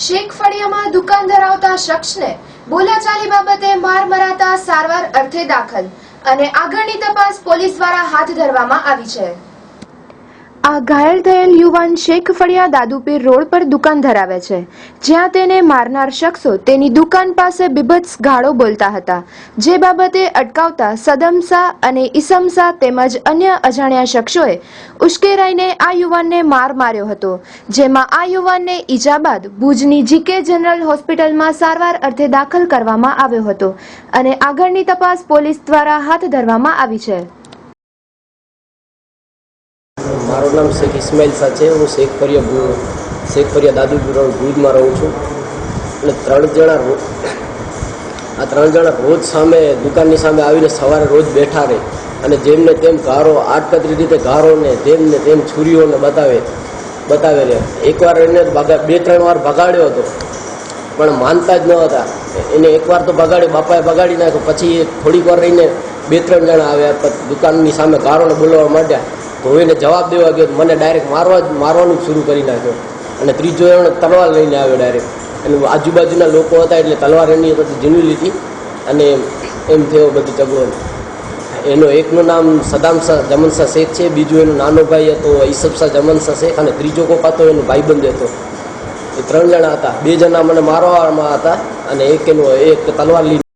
શેખ ફળિયામાં દુકાન ધરાવતા શખ્સને બોલાચાલી બાબતે માર મરાતા સારવાર અર્થે દાખલ અને આગળની તપાસ પોલીસ દ્વારા હાથ ધરવામાં આવી છે। આ ઘાયલ થયેલ યુવાન શેખ ફળિયા દાદુપીર રોડ પર દુકાન ધરાવે છે, જ્યાં તેને મારનાર શખ્સો તેની દુકાન પાસે બીભત્સ ગાળો બોલતા હતા, જે બાબતે અટકાવતા સદમ શાહ અને ઈસમ શાહ તેમજ અન્ય અજાણ્યા શખ્સોએ ઉશ્કેરાઈને આ યુવાનને માર માર્યો હતો, જેમાં આ યુવાનને ઈજા બાદ ભુજની જીકે જનરલ હોસ્પિટલમાં સારવાર અર્થે દાખલ કરવામાં આવ્યો હતો અને આગળની તપાસ પોલીસ દ્વારા હાથ ધરવામાં આવી છે। મારું નામ શેખ ઇસ્માઇલ શાહ છે। હું શેખ ફળિયા દાદુપીર રોડ ભુજમાં રહું છું અને આ ત્રણ જણા રોજ સામે દુકાનની સામે આવીને સવારે રોજ બેઠા રહે અને જેમને તેમ ગારો આડકતરી રીતે ગારો ને જેમને તેમ છુરીઓને બતાવે રહે। એકવાર એને 2-3 વાર ભગાડ્યો હતો પણ માનતા જ ન હતા। એને એકવાર તો ભગાડ્યો, બાપાએ ભગાડી નાખ્યો। પછી થોડીક વાર રહીને 2-3 જણા આવ્યા દુકાનની સામે ગારોને બોલાવવા માંડ્યા, તો એને જવાબ દેવા ગયો, મને ડાયરેક્ટ મારવાનું જ શરૂ કરી નાખ્યો અને ત્રીજો એણે તલવાર લઈને આવ્યો ડાયરેક્ટ। અને આજુબાજુના લોકો હતા એટલે તલવાર એની પછી ઝીણી લીધી અને એમ થયો બધી ઝઘડો। એનો એકનું નામ સદામ શાહ જમન શાહ શેખ છે, બીજું એનો નાનો ભાઈ હતો ઈસબ શાહ જમન શાહ શેખ અને ત્રીજો કોક હતો એનો ભાઈબંધ હતો। એ 3 જણા હતા। 2 જણા મને મારવામાં હતા અને એક તલવાર લીધી।